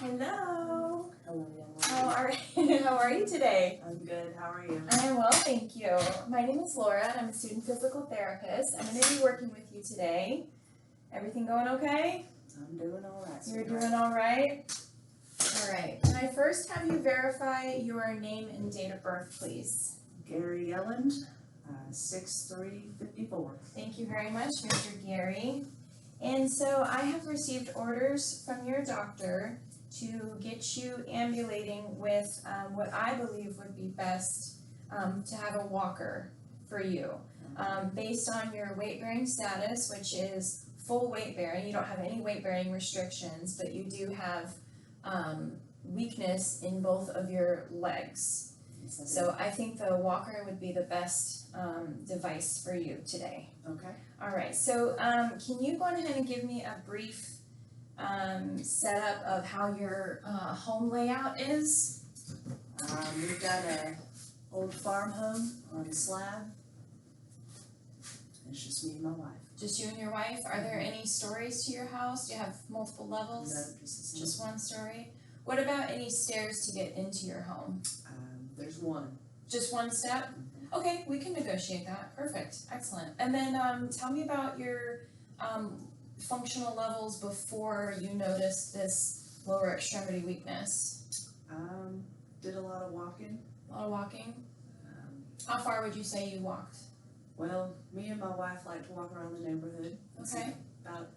Hello. Hello, young How are you today? I'm good. How are you? I am well, thank you. My name is Laura, and I'm a student physical therapist. I'm going to be working with you today. Everything going okay? I'm doing all right. You're doing all right? All right. Can I first have you verify your name and date of birth, please? Gary Yelland, 6'3", 54. Thank you very much, Mr. Gary. And so I have received orders from your doctor to get you ambulating with what I believe would be best to have a walker for you. Based on your weight-bearing status, which is full weight-bearing, you don't have any weight-bearing restrictions, but you do have weakness in both of your legs. So I think the walker would be the best device for you today. Okay. All right, so can you go ahead and give me a brief setup of how your home layout is? We've got an old farm home on a slab. It's just me and my wife. Just you and your wife? Are there any stories to your house? Do you have multiple levels? No, Just one story? What about any stairs to get into your home? There's one. Just one step? Okay, we can negotiate that. Perfect. Excellent. And then tell me about your functional levels before you noticed this lower extremity weakness. Did a lot of walking. A lot of walking? How far would you say you walked? Well, me and my wife like to walk around the neighborhood. Okay. The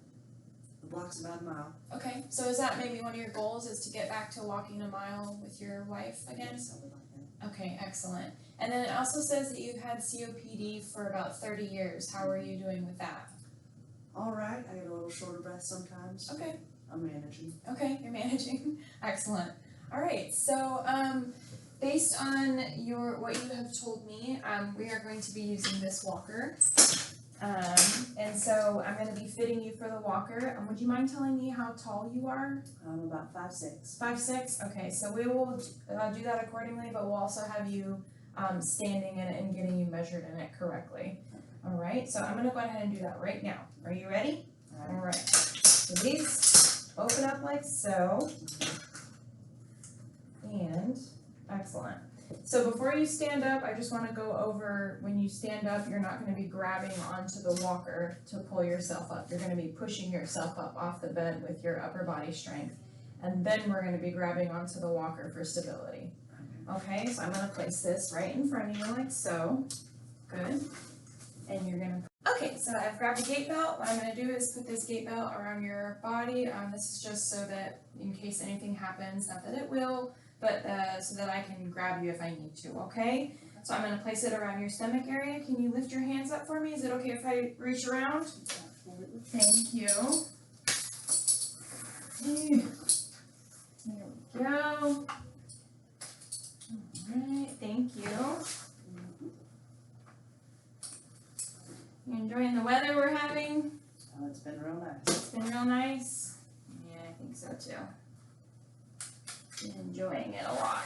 block's about a mile. Okay, so is that maybe one of your goals, is to get back to walking a mile with your wife again? Yes, I would like that. Okay, excellent. And then it also says that you've had COPD for about 30 years. How are you doing with that? All right. I get a little short of breath sometimes. Okay. I'm managing. Okay, you're managing. Excellent. All right, so based on what you have told me, we are going to be using this walker. And so I'm going to be fitting you for the walker. Would you mind telling me how tall you are? I'm about 5'6". 5'6"? Okay, so we will do that accordingly, but we'll also have you standing in it and getting you measured in it correctly. All right, so I'm going to go ahead and do that right now. Are you ready? All right. So these open up like so. And excellent. So before you stand up, I just want to go over, when you stand up, you're not going to be grabbing onto the walker to pull yourself up. You're going to be pushing yourself up off the bed with your upper body strength. And then we're going to be grabbing onto the walker for stability. Okay, so I'm going to place this right in front of you like so. Good. And you're going to, okay, so I've grabbed a gait belt. What I'm going to do is put this gait belt around your body. This is just so that in case anything happens, not that it will, but so that I can grab you if I need to, okay? So I'm going to place it around your stomach area. Can you lift your hands up for me? Is it okay if I reach around? Thank you. There we go. Alright, thank you. You enjoying the weather we're having? Oh, it's been real nice. It's been real nice? Yeah, I think so too. Been enjoying it a lot.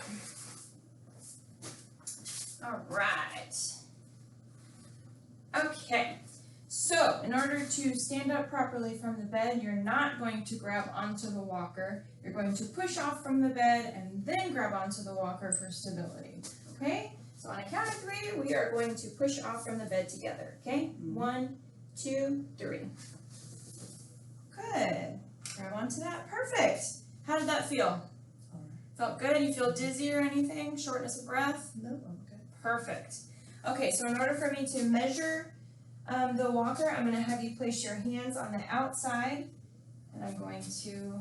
Alright. Okay. So, in order to stand up properly from the bed, you're not going to grab onto the walker. You're going to push off from the bed and then grab onto the walker for stability. Okay? So on a count of 3, we are going to push off from the bed together. Okay? 1, 2, 3. Good. Grab onto that. Perfect. How did that feel? Felt good? You feel dizzy or anything? Shortness of breath? No, I'm good. Perfect. Okay, so in order for me to measure the walker, I'm going to have you place your hands on the outside, and I'm going to,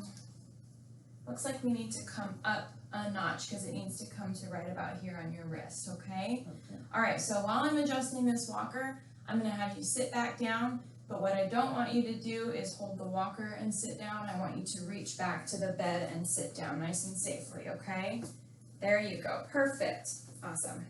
looks like we need to come up a notch because it needs to come to right about here on your wrist, okay? All right, so while I'm adjusting this walker, I'm going to have you sit back down, but what I don't want you to do is hold the walker and sit down. I want you to reach back to the bed and sit down nice and safely, okay? There you go. Perfect. Awesome.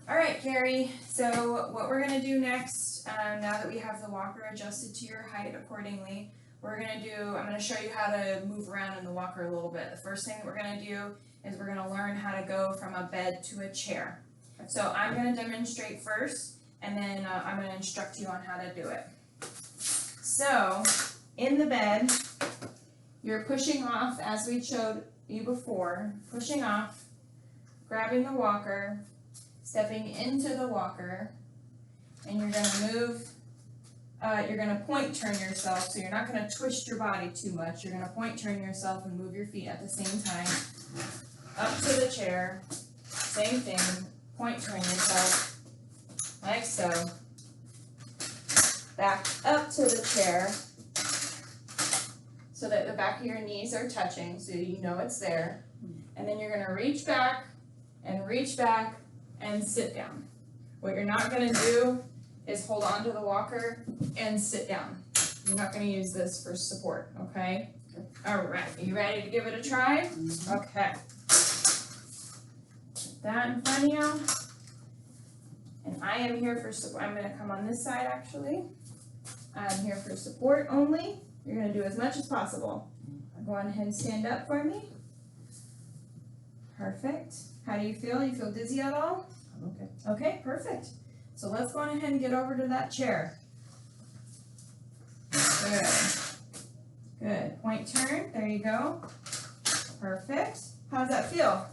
All right, Carrie, so what we're going to do next, now that we have the walker adjusted to your height accordingly, I'm going to show you how to move around in the walker a little bit. The first thing that we're going to do is we're going to learn how to go from a bed to a chair. So I'm going to demonstrate first, and then I'm going to instruct you on how to do it. So, in the bed, you're pushing off as we showed you before, pushing off, grabbing the walker, stepping into the walker, and you're gonna move, you're gonna point turn yourself, so you're not gonna twist your body too much. You're gonna point turn yourself and move your feet at the same time. Up to the chair, same thing, point turn yourself, like so. Back up to the chair, so that the back of your knees are touching, so you know it's there. And then you're gonna reach back and sit down. What you're not gonna do is hold on to the walker and sit down. You're not gonna use this for support, okay? All right, are you ready to give it a try? Okay. Put that in front of you. And I am here for support. I'm gonna come on this side actually. I'm here for support only. You're gonna do as much as possible. Go on ahead and stand up for me. Perfect. How do you feel? You feel dizzy at all? I'm okay. Okay, perfect. So let's go on ahead and get over to that chair. Good. Good. Point turn. There you go. Perfect. How does that feel?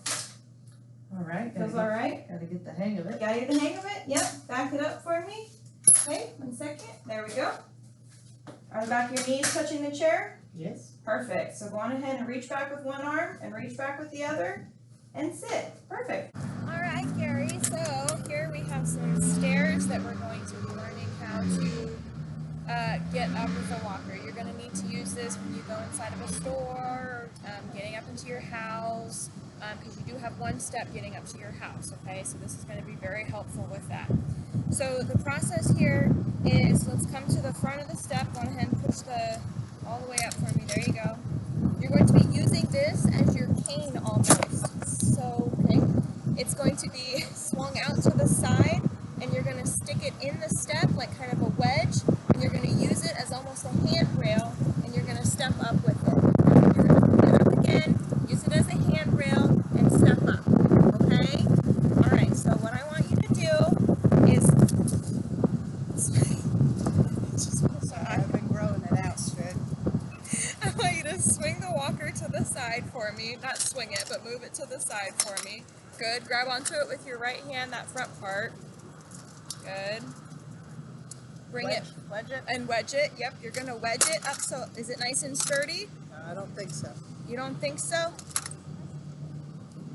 All right. Feels all right? Gotta get the hang of it. Gotta get the hang of it? Yep. Back it up for me. Okay, 1 second. There we go. Are the back of your knees touching the chair? Yes. Perfect. So go on ahead and reach back with one arm and reach back with the other and sit. Perfect. All right, Gary, so here we have some stairs that we're going to be learning how to get up with a walker. You're going to need to use this when you go inside of a store, getting up into your house, because you do have one step getting up to your house, okay? So this is going to be very helpful with that. So the process here is, let's come to the front of the step, go ahead and push all the way up for me, there you go. You're going to be using this as your cane almost. So, okay, it's going to be swung out to the side, and you're going to stick it in the step like kind of a wedge, and you're going to use it as almost a handrail, and you're going to step up with it. You're going to put it up again, use it as a handrail, and step up, okay? All right, so what I want you to do is, I've been growing it out straight. I want you to swing the walker to the side for me. Not swing it, but move it to the side for me. Good. Grab onto it with your right hand, that front part. Good. Bring it. Wedge it? And wedge it. Yep, you're going to wedge it up. So is it nice and sturdy? I don't think so. You don't think so?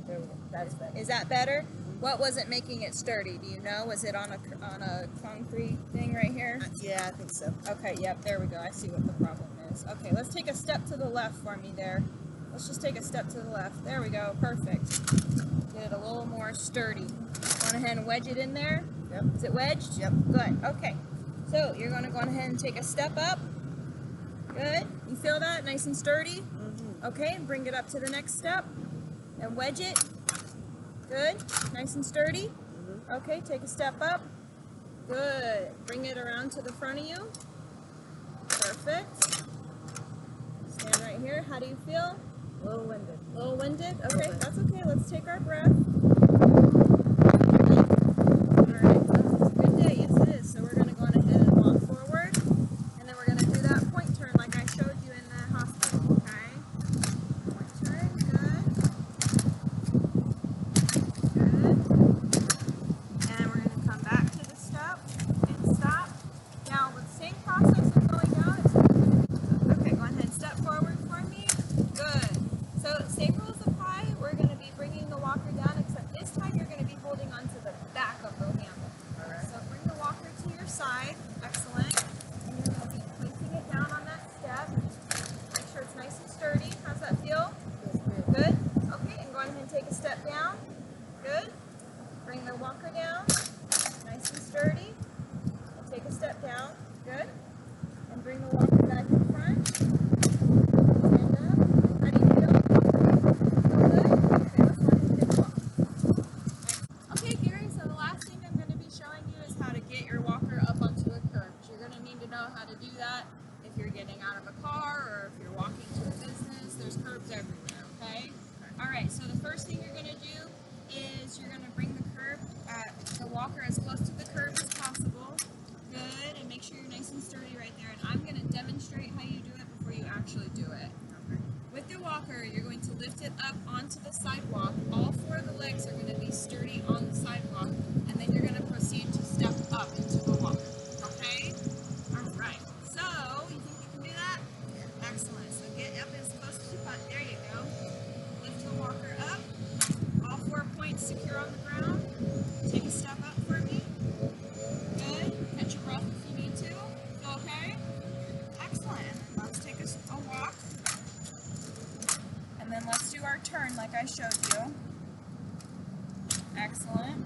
There we go. That's better. Is that better? What wasn't making it sturdy? Do you know? Was it on a concrete thing right here? Yeah, I think so. Okay, yep, there we go. I see what the problem is. Okay, let's take a step to the left for me there. Let's just take a step to the left. There we go. Perfect. Get it a little more sturdy. Go ahead and wedge it in there. Yep. Is it wedged? Yep. Good. Okay. So you're going to go ahead and take a step up. Good. You feel that? Nice and sturdy? Mm-hmm. Okay, bring it up to the next step. And wedge it. Good. Nice and sturdy. Mm-hmm. Okay, take a step up. Good. Bring it around to the front of you. Perfect. Stand right here. How do you feel? A little winded. A little winded? Okay, Okay. that's okay. Let's take our breath. Alright, it's a good day. Yes, it is. So we're going to go on ahead and walk forward. And then we're going to do that point turn like I showed you in the hospital. Okay? Point turn. Good. Good. And we're going to come back to the step and stop. Now, with the same process of going down, it's going to be, okay, go ahead and step forward for me. Good. So, same rules apply. We're going to be bringing the walker down, except walker, you're going to lift it up onto the sidewalk. All four of the legs are going to be sturdy on the sidewalk, and then you're going to proceed to step up into the walker. Okay? Alright. So, you think you can do that? Excellent. So get up as close as you can. There you go. Lift the walker up. All 4 points secure on the ground. Take a step up for me. Good. Catch your breath if you need to. Feel okay? Excellent. Let's take a walk. And then let's do our turn like I showed you. Excellent.